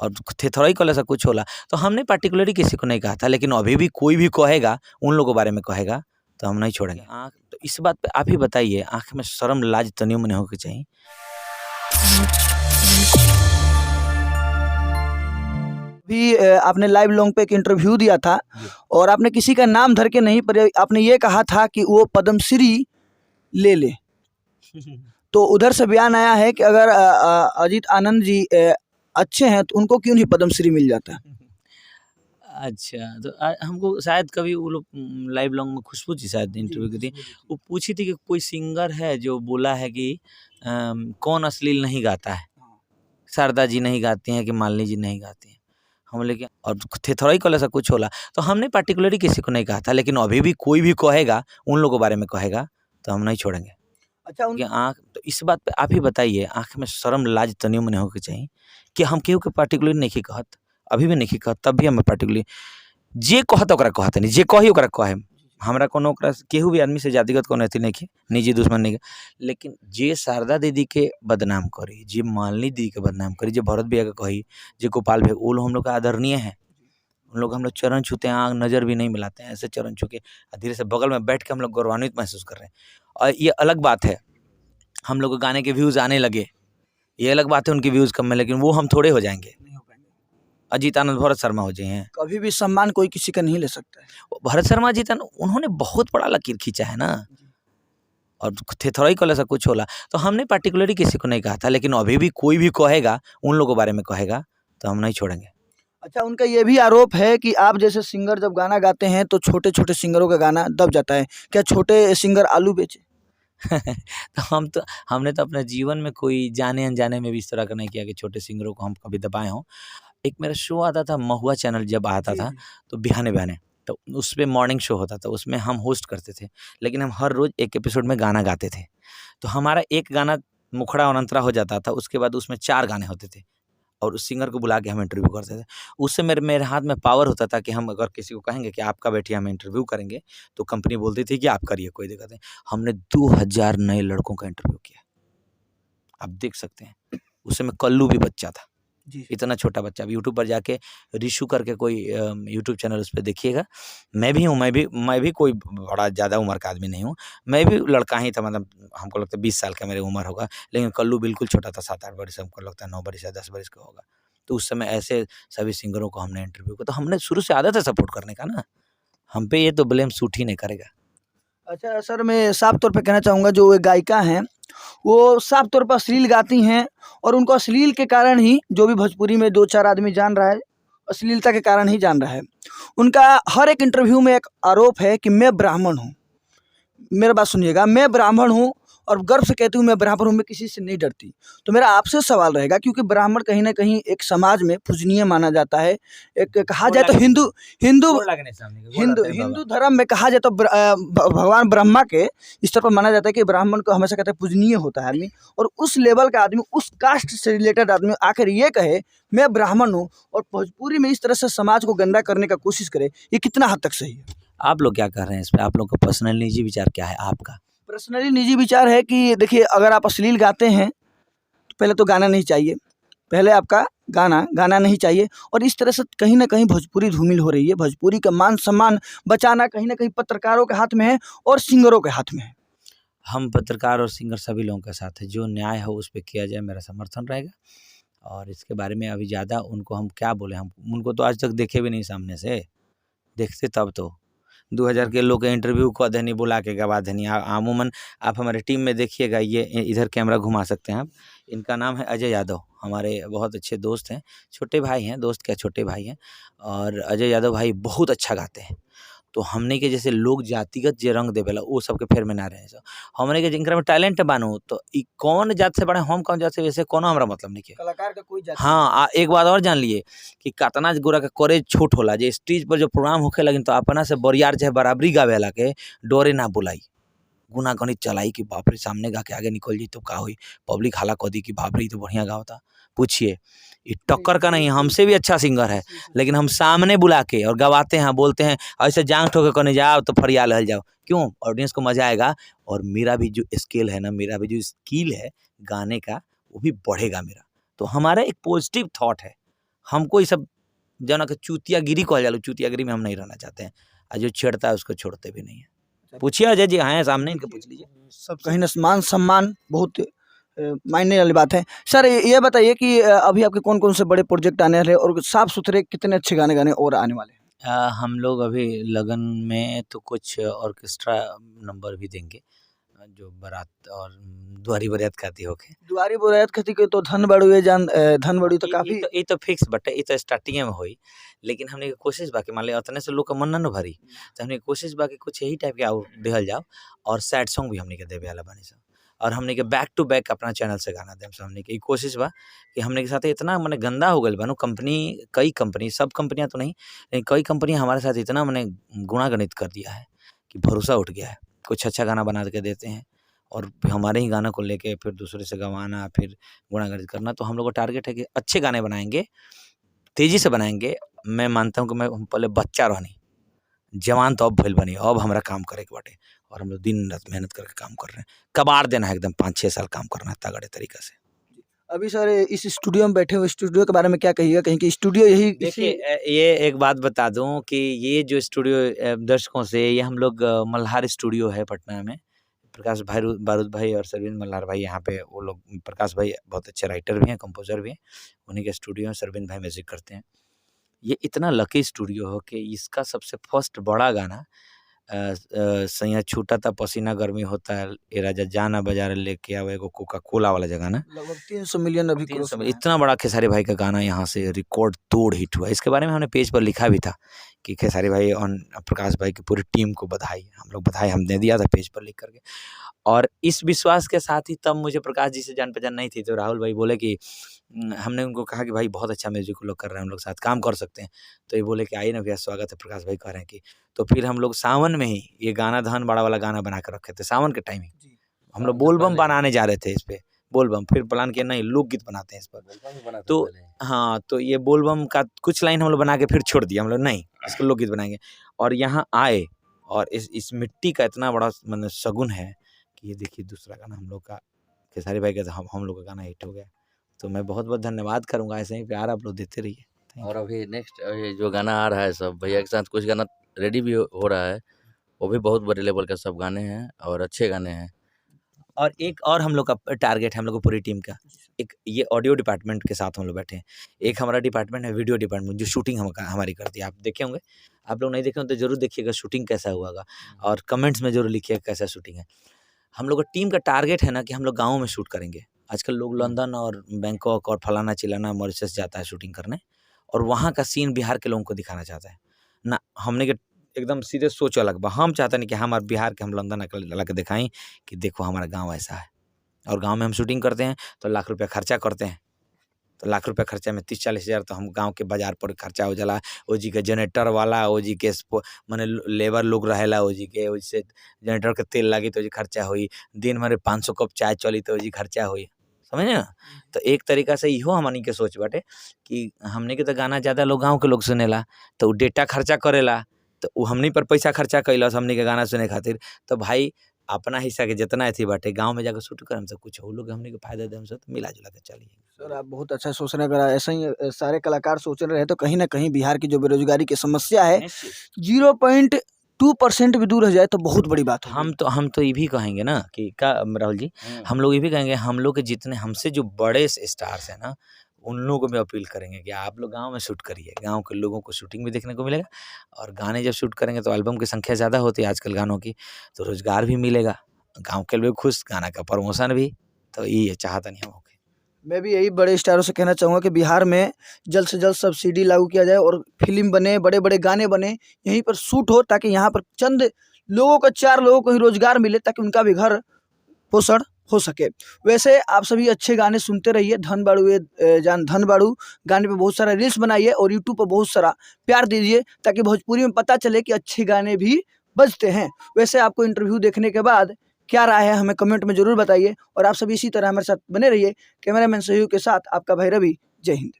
और थे थोड़ा ही कल ऐसा कुछ होला तो हमने पार्टिकुलरली किसी को नहीं कहा था, लेकिन अभी भी कोई भी कहेगा उन लोगों के बारे में कहेगा तो हम नहीं छोड़ेंगे। आँख तो इस बात पे आप ही बताइए, आँख में शर्म लाज तनियो मनियो होनी चाहिए। भी आपने लाइव लॉन्ग पे एक इंटरव्यू दिया था और आपने किसी का नाम धर के नहीं, पर आपने ये कहा था कि वो पद्मश्री ले ले। तो उधर से बयान आया है कि अगर अजीत आनंद जी अच्छे हैं तो उनको क्यों नहीं पद्मश्री मिल जाता। अच्छा, तो हमको शायद कभी वो लोग लाइव लॉन्ग में खुशबू जी शायद इंटरव्यू की थी, वो पूछी थी कि कोई सिंगर है जो बोला है कि कौन अश्लील नहीं गाता है, शारदा जी नहीं गाती हैं कि मालिनी जी नहीं गाती हैं। हम बोले कि और थे थोड़ा ही कल ऐसा कुछ होला तो हमने पार्टिकुलरली किसी को नहीं कहा था, लेकिन अभी भी कोई भी कहेगा उन लोगों के बारे में कहेगा तो हम नहीं छोड़ेंगे। अच्छा कि आँख तो इस बात पे आप ही बताइए, आँख में शर्म लाज तनियो मनियो होके चाहिए कि हम केहू के पार्टिकुलरली नहीं कहत, अभी भी नहीं कहत, तब भी हम पार्टिकुलरली जे कहत ओकरा कहत नहीं, जे कही ओकरा कहे। हमरा कोनो ओकरा केहू भी आदमी से जातिगत कोनो अथी नहीं है, निजी दुश्मन नहीं है, लेकिन जे शारदा दीदी के बदनाम करी, जे मालिनी दीदी के बदनाम करी, जे भरत भैया के कही, जे गोपाल भैया, वो लोग हम लोग का आदरणीय है। उन लोग हम लोग चरण छूते हैं, आँख नज़र भी नहीं मिलाते हैं, ऐसे चरण छू के धीरे से बगल में बैठ के हम लोग गौरवान्वित महसूस कर रहे हैं। और ये अलग बात है, हम लोग को गाने के व्यूज़ आने लगे, ये अलग बात है उनके व्यूज़ कम में, लेकिन वो हम थोड़े हो जाएंगे, अजीत आनंद भरत शर्मा हो जाए हैं। कभी भी सम्मान कोई किसी का नहीं ले सकता है। भरत शर्मा अजीत आनंद उन्होंने बहुत बड़ा लकीर खींचा है ना, और थे थोड़ा ही कल ऐसा कुछ होला तो हमने पार्टिकुलरली किसी को नहीं कहा था, लेकिन अभी भी कोई भी कहेगा उन लोगों के बारे में कहेगा तो हम नहीं छोड़ेंगे। अच्छा, उनका ये भी आरोप है कि आप जैसे सिंगर जब गाना गाते हैं तो छोटे छोटे सिंगरों का गाना दब जाता है, क्या छोटे सिंगर आलू बेचे? तो हमने तो अपने जीवन में कोई जाने अनजाने में भी इस तरह का नहीं किया कि छोटे सिंगरों को हम कभी दबाए हों। एक मेरा शो आता था महुआ चैनल जब आता था, तो बिहाने बिहाने तो उस पे मॉर्निंग शो होता था, उसमें हम होस्ट करते थे, लेकिन हम हर रोज़ एक एपिसोड में गाना गाते थे। तो हमारा एक गाना मुखड़ा और अंतरा हो जाता था, उसके बाद उसमें 4 गाने होते थे और उस सिंगर को बुला के हम इंटरव्यू करते थे। उससे मेरे मेरे हाथ में पावर होता था कि हम अगर किसी को कहेंगे कि आपका बैठिए हम इंटरव्यू करेंगे, तो कंपनी बोलती थी कि आप करिए, कोई दिक्कत नहीं। हमने 2000 नए लड़कों का इंटरव्यू किया, आप देख सकते हैं। उस समय कल्लू भी बच्चा था, इतना छोटा बच्चा। अब यूट्यूब पर जाके रिशु करके कोई यूट्यूब चैनल उस पर देखिएगा। मैं भी हूँ, मैं भी कोई बड़ा ज़्यादा उम्र का आदमी नहीं हूँ, मैं भी लड़का ही था, मतलब हमको लगता है 20 साल का मेरी उम्र होगा, लेकिन कल्लू बिल्कुल छोटा था, 7-8 बरस, हमको लगता है 9 बरस या 10 बरस का होगा। तो उस समय ऐसे सभी सिंगरों को हमने इंटरव्यू किया, तो हमने शुरू से आदत है सपोर्ट करने का ना, हम पे ये तो ब्लेम सूट ही नहीं करेगा। अच्छा सर, मैं साफ तौर पे कहना चाहूँगा, जो एक गायिका हैं वो साफ तौर पर अश्लील गाती हैं और उनको अश्लील के कारण ही जो भी भोजपुरी में 2-4 आदमी जान रहा है, अश्लीलता के कारण ही जान रहा है। उनका हर एक इंटरव्यू में एक आरोप है कि मैं ब्राह्मण हूँ। मेरा बात सुनिएगा, मैं ब्राह्मण हूँ और गर्व से कहती हूँ मैं ब्राह्मण हूँ, मैं किसी से नहीं डरती। तो मेरा आपसे सवाल रहेगा, क्योंकि ब्राह्मण कहीं न कहीं एक समाज में पूजनीय माना जाता है। एक कहा जाए तो हिंदू हिंदू हिंदू हिंदू धर्म में कहा जाए तो भगवान ब्रह्मा के स्तर पर माना जाता है कि ब्राह्मण को हमेशा कहते हैं पूजनीय होता है आदमी, और उस लेवल का आदमी, उस कास्ट से रिलेटेड आदमी आकर ये कहे मैं ब्राह्मण हूँ और भोजपुरी में इस तरह से समाज को गंदा करने का कोशिश करे, ये कितना हद तक सही है? आप लोग क्या कर रहे हैं इस पे? आप लोग का पर्सनल निजी विचार क्या है आपका? पर्सनली निजी विचार है कि देखिए, अगर आप अश्लील गाते हैं तो पहले तो गाना नहीं चाहिए, पहले आपका गाना नहीं चाहिए। और इस तरह से कहीं न कहीं भोजपुरी धूमिल हो रही है। भोजपुरी का मान सम्मान बचाना कहीं न कहीं पत्रकारों के हाथ में है और सिंगरों के हाथ में है। हम पत्रकार और सिंगर सभी लोगों के साथ है, जो न्याय हो उस पे किया जाए, मेरा समर्थन रहेगा। और इसके बारे में अभी ज़्यादा उनको हम क्या बोले, हम उनको तो आज तक देखे भी नहीं सामने से, देखते तब तो 2000 के लोग के इंटरव्यू को देनी, बुला के गवा देनी। अमूमन आप हमारे टीम में देखिएगा, ये इधर कैमरा घुमा सकते हैं आप, इनका नाम है अजय यादव, हमारे बहुत अच्छे दोस्त हैं, छोटे भाई हैं, दोस्त क्या छोटे भाई हैं। और अजय यादव भाई बहुत अच्छा गाते हैं। तो हमने के जैसे लोग जातिगत जे रंग देवेला वो सबके फेर में ना रहे सब, हमने के जिनकरा में टैलेंट बानू, तो ई कौन जात से बड़े, हम कौन जात से, वैसे कोनो हमरा मतलब नहीं के। कलाकार का कोई जाति हाँ, एक बात और जान लिए कि कतना गोरा का करेज छोट होला, जे स्टेज पर जो प्रोग्राम होखे लगिन तो अपना से बरियार चाहे बराबरी गावेला के डोरे ना बुलाई, गुनागनित चलाई कि बाप रे, सामने गा के आगे निकल जाई तो का होई, पब्लिक हाला कह दी कि बाप रे, तो बढ़िया गावता। पूछिए, ये टक्कर का नहीं, हमसे भी अच्छा सिंगर है, लेकिन हम सामने बुला के और गवाते हैं, बोलते हैं, ऐसे जांग ठोके करने जाओ तो फरियाल हल जाओ, क्यों? ऑडियंस को मजा आएगा और मेरा भी जो स्केल है ना, मेरा भी जो स्किल है गाने का, वो भी बढ़ेगा मेरा। तो हमारा एक पॉजिटिव थॉट है, हमको ये सब जना के चूतियागिरी कहल जाला, चूतियागिरी में हम नहीं रहना चाहते हैं। और जो छेड़ता है उसको छोड़ते भी नहीं है। पूछिए अजय जी, हैं सामने, इनके पूछ लीजिए। सब कहीं न मान सम्मान बहुत मायने वाली बात है। सर ये बताइए कि अभी आपके कौन-कौन से बड़े प्रोजेक्ट आने वाले हैं और साफ-सुथरे कितने अच्छे गाने और आने वाले हैं? हम लोग अभी लगन में तो कुछ ऑर्केस्ट्रा नंबर भी देंगे, जो बारात और दुआरी बरियात खाती होके। दुआरी बोरायत खेती के तो धन बड़ुए जान धन बड़ुए तो काफ़ी ई तो फिक्स बटे, ई तो स्टार्टिंगे में होई। लेकिन हमने के कोशिश बा कि मान लिया उतने से लोग का मन ना भरी, तो हमने के कोशिश बा कि कुछ यही टाइप के और देहल जाओ। और सैड सॉन्ग भी हमने के देवे वाला बानी सन। और हमने के बैक टू बैक अपना चैनल से गाना देम सन। हमने के ई कोशिश बा कि हमने के साथ इतना माने गंदा हो गइल बा नु कंपनी, कई कंपनी, सब कंपनियाँ तो नहीं, लेकिन कई कंपनियाँ हमारे साथ इतना माने गुणागणित कर दिया है कि भरोसा उठ गया है। कुछ अच्छा गाना बना के देते हैं और फिर हमारे ही गाना को लेके फिर दूसरे से गवाना, फिर गुणागणित करना। तो हम लोग का टारगेट है कि अच्छे गाने बनाएँगे, तेज़ी से बनाएँगे। मैं मानता हूँ कि मैं पहले बच्चा रहनी, जवान तो अब भइल बानी, अब हमरा काम करे के बाटे और हम लोग दिन-रात मेहनत करके काम कर रहे हैं। कबाड़ देना है एकदम, 5-6 साल काम करना है तगड़े तरीका से। अभी सर इस स्टूडियो में बैठे हुए, स्टूडियो के बारे में क्या कहिएगा? कहीं कि स्टूडियो यही देखिए ये एक बात बता दूँ कि ये जो स्टूडियो दर्शकों से, ये हम लोग मल्हार स्टूडियो है पटना में। प्रकाश बारूद भाई और सरवीन मल्हार भाई यहाँ पे, वो लोग, प्रकाश भाई बहुत अच्छे राइटर भी हैं, कंपोज़र भी हैं। उन्हीं के स्टूडियो में सरवीन भाई म्यूज़िक करते हैं। ये इतना लकी स्टूडियो हो कि इसका सबसे फर्स्ट बड़ा गाना सैयां छूटा था पसीना गर्मी होता है, ए राजा जाना बाजार लेके आओ, एगो कोका कोला वाला जो गाना, लगभग 300 मिलियन अभी क्रॉस हुआ है। इतना बड़ा खेसारी भाई का गाना यहाँ से रिकॉर्ड तोड़ हिट हुआ। इसके बारे में हमने पेज पर लिखा भी था कि खेसारी भाई और प्रकाश भाई की पूरी टीम को बधाई। हम लोग बधाई हमने दिया था पेज पर लिख करके। और इस विश्वास के साथ ही तब मुझे प्रकाश जी से जान पहचान नहीं थी, तो राहुल भाई बोले कि हमने उनको कहा कि भाई बहुत अच्छा म्यूजिक लोग कर रहे हैं, हम लोग साथ काम कर सकते हैं। तो ये बोले कि आइए ना भैया, स्वागत है। प्रकाश भाई कह रहे हैं कि, तो फिर हम लोग सावन में ही ये गाना धन बड़ा वाला गाना बना कर रखे थे। सावन के टाइम ही हम लोग बोलबम बनाने जा रहे थे इस पे, बोलबम। फिर प्लान किया नहीं, लोकगीत बनाते हैं इस पर। तो हाँ, तो ये बोलबम का कुछ लाइन हम लोग बना के फिर छोड़ दिया। हम लोग नहीं, इसको लोकगीत बनाएंगे। और यहाँ आए और इस मिट्टी का इतना बड़ा मतलब शगुन है कि ये देखिए दूसरा गाना हम लोग का, खेसारी भाई का, हम लोग का गाना हिट हो गया। तो मैं बहुत बहुत धन्यवाद करूँगा, ऐसे ही प्यार आप लोग देते रहिए। और अभी नेक्स्ट जो गाना आ रहा है, सब भैया के साथ कुछ गाना रेडी भी हो रहा है, वो भी बहुत बड़े लेवल का सब गाने हैं और अच्छे गाने हैं। और एक और हम लोग का टारगेट है, हम लोग को पूरी टीम का, एक ये ऑडियो डिपार्टमेंट के साथ हम लोग बैठे हैं। एक हमारा डिपार्टमेंट है वीडियो डिपार्टमेंट, जो शूटिंग हमारी करती है। आप देखे होंगे, आप लोग नहीं देखे होंगे तो जरूर देखिएगा शूटिंग कैसा हुआ, और कमेंट्स में जरूर लिखिएगा कैसा शूटिंग है। हम लोग का टीम का टारगेट है ना कि हम लोग गाँव में शूट करेंगे। आजकल लोग लंदन और बैंकॉक और फलाना चिलाना मॉरिशस जाता है शूटिंग करने, और वहाँ का सीन बिहार के लोगों को दिखाना चाहता है ना। हमने के एकदम सीधे सोच अलग बा। हम चाहते नहीं कि हमारे बिहार के हम लंदन ला के दिखाएं कि देखो हमारा गांव ऐसा है। और गांव में हम शूटिंग करते हैं तो लाख रुपया खर्चा करते हैं, तो लाख रुपया खर्चा में 30-40 हज़ार तो हम गांव के बाजार पर खर्चा हो जाला। ओ जी के जनरेटर वाला, ओ जी के माने लेबर लोग रहेला, ओ जी के से जनरेटर के तेल लगी तो जी खर्चा हुई। दिन भर 500 कप चाय चली तो जी खर्चा हुई, समझे ना। तो एक तरीका से इहो हमनी के सोच बाटे कि हमने के तो गाना ज़्यादा लोग गाँव के लोग सुनेला, तो डेटा खर्चा करेला, तो वो हमनी पर पैसा खर्चा कैलस हमनी के गाना सुने खातिर। तो भाई अपना हिस्सा के जितना अथी बाटे गाँव में जाकर शूट करम, तो कुछ वो लोग हमनी के फायदा देम, सब तो मिला जुला के चलिए। सर आप बहुत अच्छा सोच रहे हैं। अगर ऐसा ही सारे कलाकार सोच रहे हैं तो कहीं ना कहीं बिहार की जो बेरोजगारी की समस्या है 0.2% भी दूर हो जाए तो बहुत बड़ी बात है। हम तो ये भी कहेंगे ना कि का राहुल जी, हम लोग ये भी कहेंगे, हम लोग के जितने हमसे जो बड़े स्टार्स हैं ना, उन लोगों को भी अपील करेंगे कि आप लोग गांव में शूट करिए। गांव के लोगों को शूटिंग भी देखने को मिलेगा, और गाने जब शूट करेंगे तो एल्बम की संख्या ज़्यादा होती है आजकल गानों की, तो रोज़गार भी मिलेगा, गांव के लोग खुश, गाना का प्रमोशन भी। तो ये चाहता नहीं हम होके। मैं भी यही बड़े स्टारों से कहना चाहूँगा कि बिहार में जल्द से जल्द सब्सिडी लागू किया जाए और फिल्म बने, बड़े बड़े गाने बने, यहीं पर शूट हो, ताकि यहाँ पर चंद लोगों को, 4 लोगों को ही रोजगार मिले, ताकि उनका भी घर पोषण हो सके। वैसे आप सभी अच्छे गाने सुनते रहिए। धन बाड़ू जान धन बाड़ू गाने पे बहुत सारा रील्स बनाइए और यूट्यूब पर बहुत सारा प्यार दीजिए, ताकि भोजपुरी में पता चले कि अच्छे गाने भी बजते हैं। वैसे आपको इंटरव्यू देखने के बाद क्या राय है हमें कमेंट में ज़रूर बताइए, और आप सभी इसी तरह हमारे साथ बने रहिए। कैमरामैन सहयोग के साथ आपका भाई रवि। जय हिंद।